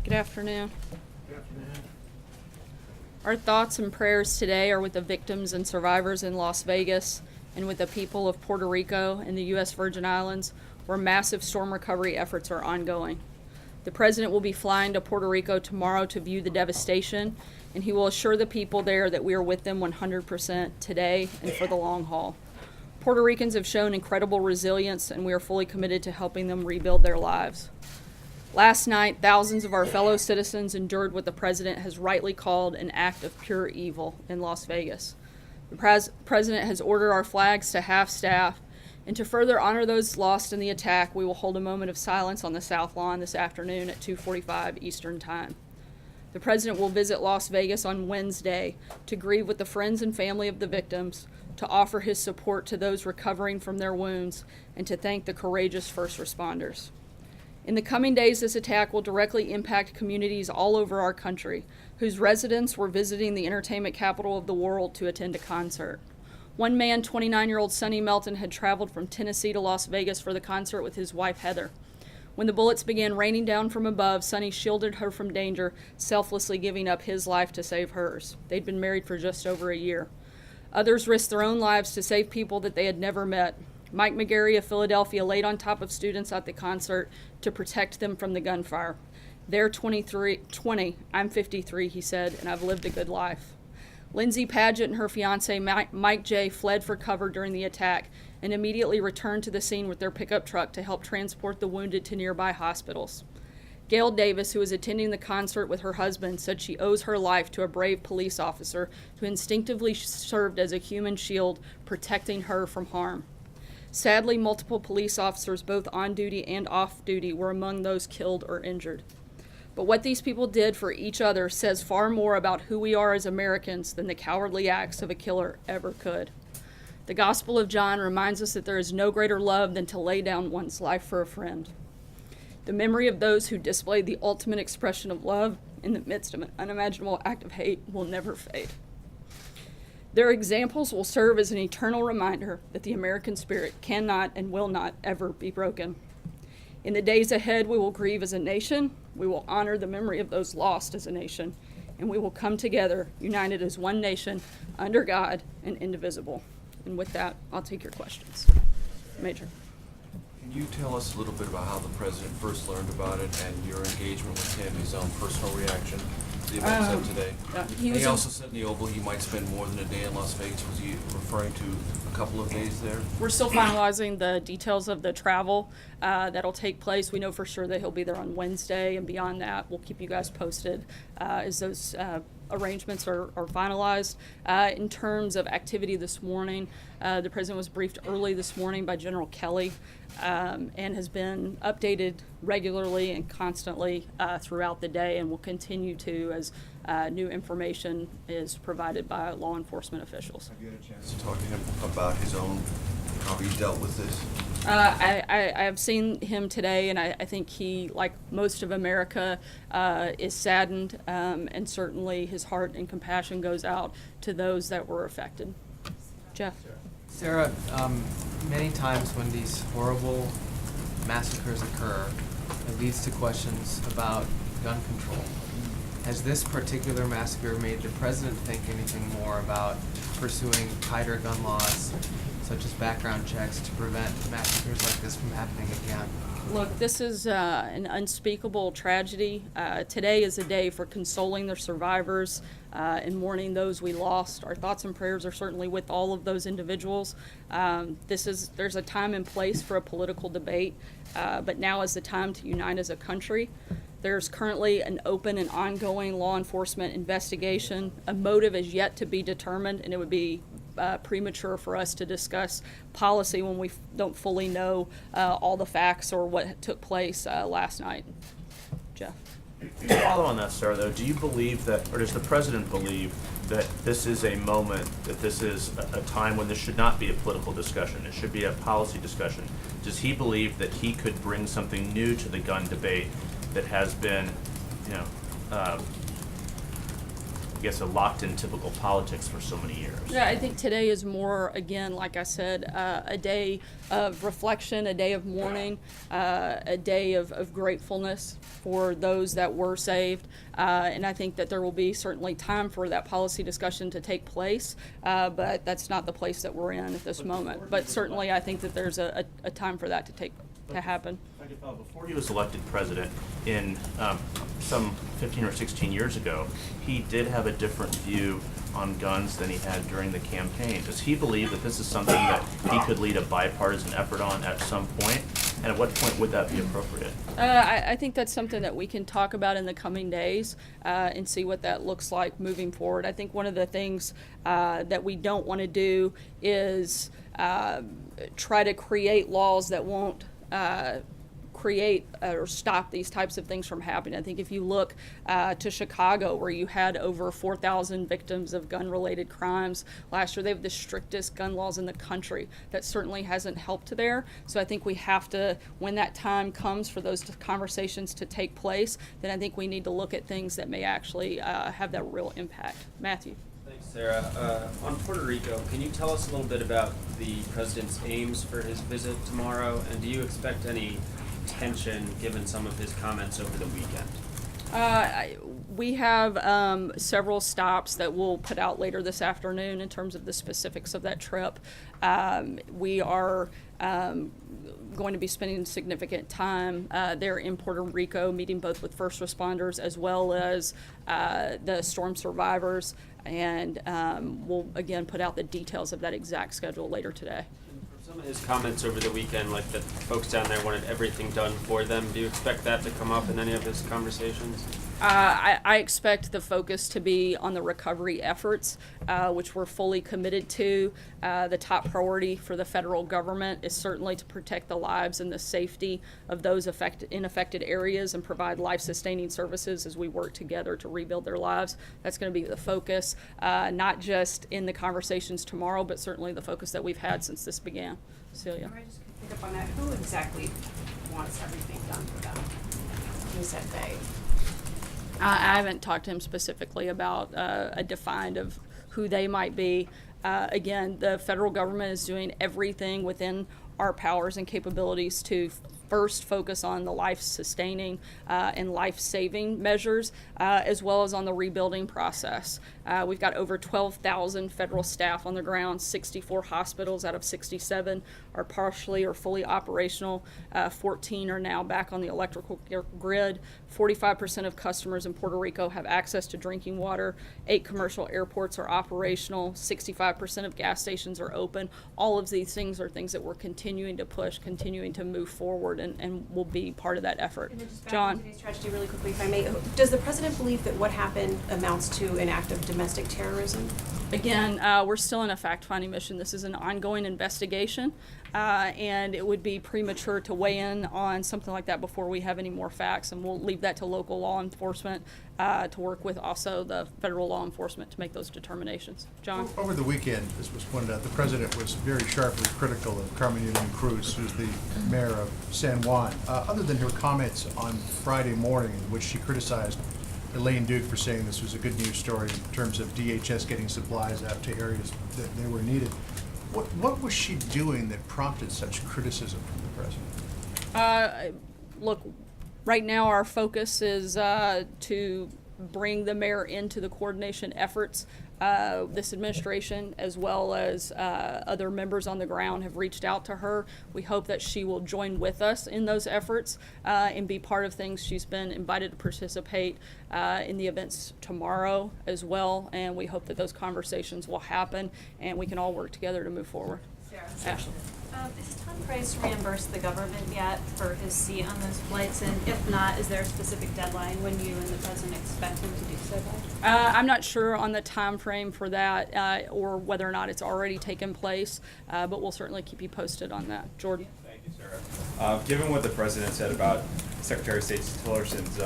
Good afternoon. Our thoughts and prayers today are with the victims and survivors in Las Vegas and with the people of Puerto Rico and the U.S. Virgin Islands, where massive storm recovery efforts are ongoing. The President will be flying to Puerto Rico tomorrow to view the devastation, and he will assure the people there that we are with them 100% today and for the long haul. Puerto Ricans have shown incredible resilience, and we are fully committed to helping them rebuild their lives. Last night, thousands of our fellow citizens endured what the President has rightly called an act of pure evil in Las Vegas. The President has ordered our flags to half-staff, and to further honor those lost in the attack, we will hold a moment of silence on the South Lawn this afternoon at 2:45 Eastern Time. The President will visit Las Vegas on Wednesday to grieve with the friends and family of the victims, to offer his support to those recovering from their wounds, and to thank the courageous first responders. In the coming days, this attack will directly impact communities all over our country, whose residents were visiting the entertainment capital of the world to attend a concert. One man, 29-year-old Sonny Melton, had traveled from Tennessee to Las Vegas for the concert with his wife, Heather. When the bullets began raining down from above, Sonny shielded her from danger, selflessly giving up his life to save hers. They'd been married for just over a year. Others risked their own lives to save people that they had never met. Mike McGarry of Philadelphia laid on top of students at the concert to protect them from the gunfire. They're 20, I'm 53, he said, and I've lived a good life. Lindsay Padgett and her fiance, Mike J., fled for cover during the attack and immediately returned to the scene with their pickup truck to help transport the wounded to nearby hospitals. Gail Davis, who was attending the concert with her husband, said she owes her life to a brave police officer who instinctively served as a human shield, protecting her from harm. Sadly, multiple police officers, both on duty and off duty, were among those killed or injured. But what these people did for each other says far more about who we are as Americans than the cowardly acts of a killer ever could. The Gospel of John reminds us that there is no greater love than to lay down one's life for a friend. The memory of those who displayed the ultimate expression of love in the midst of an unimaginable act of hate will never fade. Their examples will serve as an eternal reminder that the American spirit cannot and will not ever be broken. In the days ahead, we will grieve as a nation, we will honor the memory of those lost as a nation, and we will come together, united as one nation, under God and indivisible. And with that, I'll take your questions. Major. Can you tell us a little bit about how the President first learned about it and your engagement with him, his own personal reaction to the events of today? He also said in the Oval he might spend more than a day in Las Vegas. Was he referring to a couple of days there? We're still finalizing the details of the travel that'll take place. We know for sure that he'll be there on Wednesday, and beyond that, we'll keep you guys posted as those arrangements are finalized. In terms of activity this morning, the President was briefed early this morning by General Kelly and has been updated regularly and constantly throughout the day, and will continue to as new information is provided by law enforcement officials. Have you had a chance to talk to him about his own, how he dealt with this? I have seen him today, and I think he, like most of America, is saddened, and certainly his heart and compassion goes out to those that were affected. Jeff? Sarah, many times when these horrible massacres occur, it leads to questions about gun control. Has this particular massacre made the President think anything more about pursuing tighter gun laws, such as background checks, to prevent massacres like this from happening again? Look, this is an unspeakable tragedy. Today is a day for consoling the survivors and mourning those we lost. Our thoughts and prayers are certainly with all of those individuals. There's a time and place for a political debate, but now is the time to unite as a country. There's currently an open and ongoing law enforcement investigation. A motive is yet to be determined, and it would be premature for us to discuss policy when we don't fully know all the facts or what took place last night. Jeff? To follow on that, Sarah, though, do you believe that, or does the President believe that this is a moment, that this is a time when this should not be a political discussion, it should be a policy discussion? Does he believe that he could bring something new to the gun debate that has been, I guess, locked in typical politics for so many years. Yeah, I think today is more, again, like I said, a day of reflection, a day of mourning, a day of gratefulness for those that were saved. And I think that there will be certainly time for that policy discussion to take place, but that's not the place that we're in at this moment. But certainly I think that there's a time for that to happen. Before he was elected president in some 15 or 16 years ago, he did have a different view on guns than he had during the campaign. Does he believe that this is something that he could lead a bipartisan effort on at some point? And at what point would that be appropriate? I think that's something that we can talk about in the coming days and see what that looks like moving forward. I think one of the things that we don't want to do is try to create laws that won't create or stop these types of things from happening. I think if you look to Chicago, where you had over 4,000 victims of gun-related crimes last year, they have the strictest gun laws in the country. That certainly hasn't helped there. So I think we have to, when that time comes for those conversations to take place, then I think we need to look at things that may actually have that real impact. Matthew. Thanks, Sarah. On Puerto Rico, can you tell us a little bit about the president's aims for his visit tomorrow, and do you expect any tension given some of his comments over the weekend? We have several stops that we'll put out later this afternoon in terms of the specifics of that trip. We are going to be spending significant time there in Puerto Rico, meeting both with first responders as well as the storm survivors, and we'll again put out the details of that exact schedule later today. Some of his comments over the weekend, like that folks down there wanted everything done for them, do you expect that to come up in any of his conversations? I expect the focus to be on the recovery efforts, which we're fully committed to. The top priority for the federal government is certainly to protect the lives and the safety of those in affected areas and provide life-sustaining services as we work together to rebuild their lives. That's going to be the focus, not just in the conversations tomorrow, but certainly the focus that we've had since this began. Celia. I just pick up on that. Who exactly wants everything done for them? Who said they? I haven't talked to him specifically about a defined of who they might be. Again, the federal government is doing everything within our powers and capabilities to first focus on the life-sustaining and life-saving measures, as well as on the rebuilding process. We've got over 12,000 federal staff on the ground. 64 hospitals out of 67 are partially or fully operational. 14 are now back on the electrical grid. 45% of customers in Puerto Rico have access to drinking water. 8 commercial airports are operational. 65% of gas stations are open. All of these things are things that we're continuing to push, continuing to move forward, and will be part of that effort. And then just back John. to today's tragedy really quickly, if I may. Does the president believe that what happened amounts to an act of domestic terrorism? Again, we're still in a fact-finding mission. This is an ongoing investigation, and it would be premature to weigh in on something like that before we have any more facts, and we'll leave that to local law enforcement to work with also the federal law enforcement to make those determinations. John? Over the weekend, as was pointed out, the president was very sharply critical of Carmen Yulín Cruz, who's the mayor of San Juan. Other than her comments on Friday morning, in which she criticized Elaine Duke for saying this was a good news story in terms of DHS getting supplies out to areas that they were needed, what was she doing that prompted such criticism from the president? Look, right now our focus is to bring the mayor into the coordination efforts. This administration, as well as other members on the ground, have reached out to her. We hope that she will join with us in those efforts and be part of things. She's been invited to participate in the events tomorrow as well, and we hope that those conversations will happen and we can all work together to move forward. Sarah. Ashley. Is Tom Price reimbursed the government yet for his seat on those flights? And if not, is there a specific deadline when you and the president expect him to do so by? I'm not sure on the time frame for that or whether or not it's already taken place, but we'll certainly keep you posted on that. Jordan. Thank you, Sarah. Given what the president said about Secretary of State Tillerson's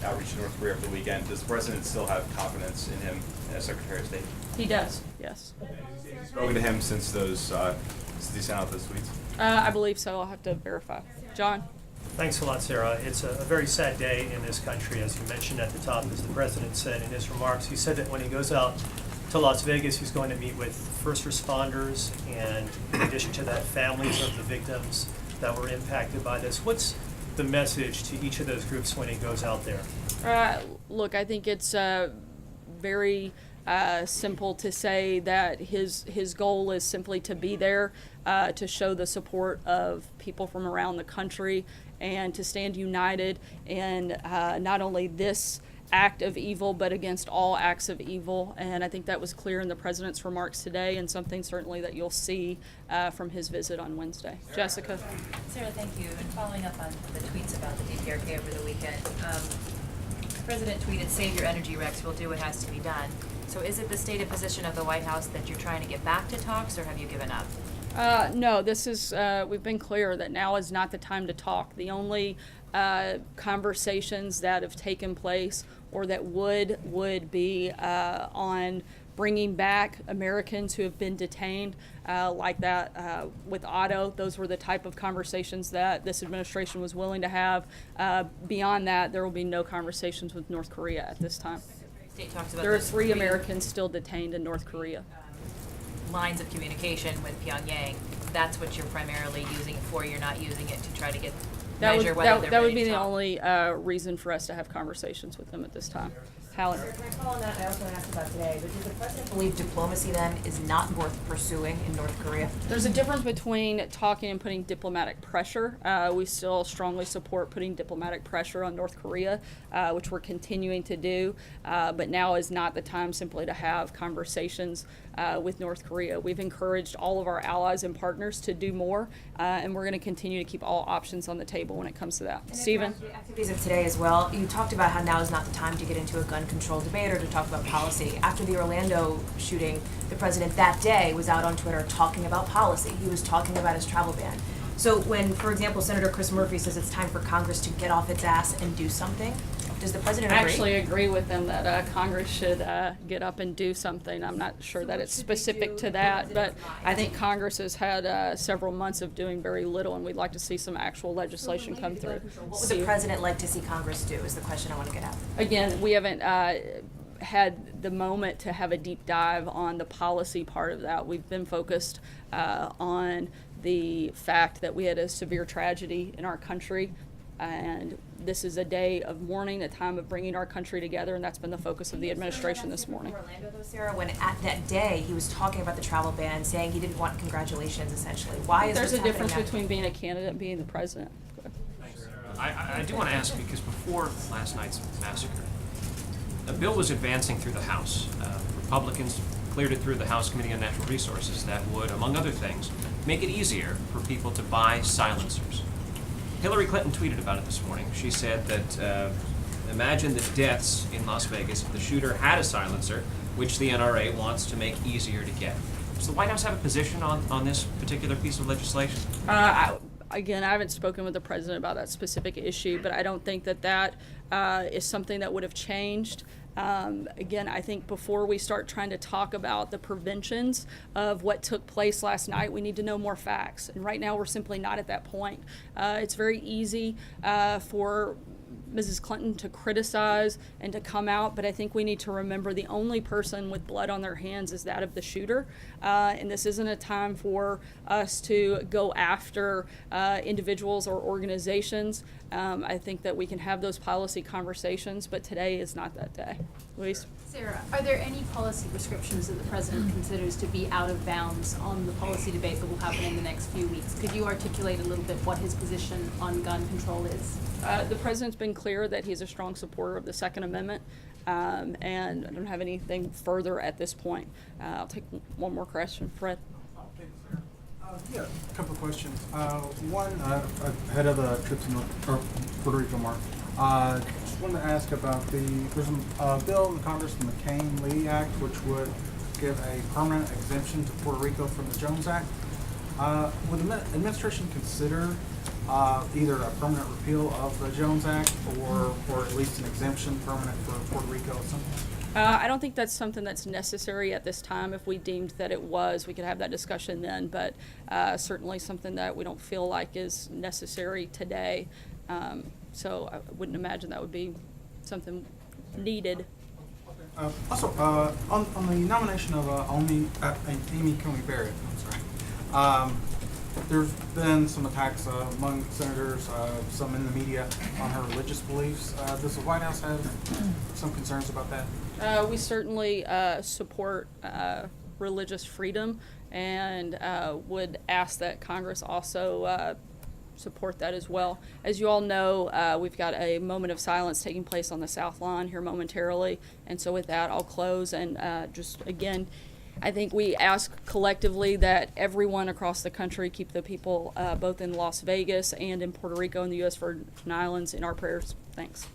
outreach to North Korea over the weekend, does the president still have confidence in him as Secretary of State? He does, yes. Has he spoken to him since those since he sent out those tweets? I believe so. I'll have to verify. John? Thanks a lot, Sarah. It's a very sad day in this country, as you mentioned at the top, as the president said in his remarks. He said that when he goes out to Las Vegas, he's going to meet with first responders and, in addition to that, families of the victims that were impacted by this. What's the message to each of those groups when he goes out there? Look, I think it's very simple to say that his goal is simply to be there to show the support of people from around the country and to stand united in not only this act of evil, but against all acts of evil. And I think that was clear in the president's remarks today, and something certainly that you'll see from his visit on Wednesday. Jessica. Sarah, thank you. And following up on the tweets about the DPRK over the weekend, the president tweeted, "Save your energy, Rex. We'll do what has to be done." So is it the stated position of the White House that you're trying to get back to talks, or have you given up? No, this is, we've been clear that now is not the time to talk. The only conversations that have taken place or that would be on bringing back Americans who have been detained, like that with Otto. Those were the type of conversations that this administration was willing to have. Beyond that, there will be no conversations with North Korea at this time. State talks about There are those 3 Americans still detained in North Korea. lines of communication with Pyongyang. That's what you're primarily using it for. You're not using it to try to measure whether they're that would ready be to the talk. only reason for us to have conversations with them at this time. Helen. Sir, can I follow on that? I also asked about today, but does the president believe diplomacy then is not worth pursuing in North Korea? There's a difference between talking and putting diplomatic pressure. We still strongly support putting diplomatic pressure on North Korea, which we're continuing to do. But now is not the time simply to have conversations with North Korea. We've encouraged all of our allies and partners to do more, and we're going to continue to keep all options on the table when it comes to that. Stephen? The activities of today as well, you talked about how now is not the time to get into a gun control debate or to talk about policy. After the Orlando shooting, the president that day was out on Twitter talking about policy. He was talking about his travel ban. So when, for example, Senator Chris Murphy says it's time for Congress to get off its ass and do something, does the president I agree? actually agree with them that Congress should get up and do something. I'm not sure that it's specific to that, but I think Congress has had several months of doing very little, and we'd like to see some actual legislation come through. What would the president like to see Congress do is the question I want to get at. Again, we haven't had the moment to have a deep dive on the policy part of that. We've been focused on the fact that we had a severe tragedy in our country, and this is a day of mourning, a time of bringing our country together, and that's been the focus of the administration this morning. Orlando, though, Sarah, when at that day he was talking about the travel ban, saying he didn't want congratulations, essentially. Why is There's this a difference happening now? between being a candidate and being the president. I do want to ask, because before last night's massacre, a bill was advancing through the House. Republicans cleared it through the House Committee on Natural Resources that would, among other things, make it easier for people to buy silencers. Hillary Clinton tweeted about it this morning. She said that imagine the deaths in Las Vegas if the shooter had a silencer, which the NRA wants to make easier to get. Does the White House have a position on this particular piece of legislation? Again, I haven't spoken with the president about that specific issue, but I don't think that is something that would have changed. Again, I think before we start trying to talk about the preventions of what took place last night, we need to know more facts. And right now, we're simply not at that point. It's very easy for Mrs. Clinton to criticize and to come out, but I think we need to remember the only person with blood on their hands is that of the shooter, and this isn't a time for us to go after individuals or organizations. I think that we can have those policy conversations, but today is not that day. Luis? Sarah, are there any policy prescriptions that the president considers to be out of bounds on the policy debate that will happen in the next few weeks? Could you articulate a little bit what his position on gun control is? The president's been clear that he's a strong supporter of the Second Amendment, and I don't have anything further at this point. I'll take one more question. Fred? Yeah, a couple of questions. One, ahead of the trip to Puerto Rico, Mark. Just wanted to ask about there's a bill in the Congress, the McCain-Lee Act, which would give a permanent exemption to Puerto Rico from the Jones Act. Would the administration consider either a permanent repeal of the Jones Act or at least an exemption permanent for Puerto Rico or something? I don't think that's something that's necessary at this time. If we deemed that it was, we could have that discussion then, but certainly something that we don't feel like is necessary today. So I wouldn't imagine that would be something needed. Also, on the nomination of Amy Coney Barrett, I'm sorry. There's been some attacks among senators, some in the media, on her religious beliefs. Does the White House have some concerns about that? We certainly support religious freedom and would ask that Congress also support that as well. As you all know, we've got a moment of silence taking place on the South Lawn here momentarily, and so with that, I'll close and just again, I think we ask collectively that everyone across the country keep the people both in Las Vegas and in Puerto Rico and the U.S. Virgin Islands in our prayers. Thanks.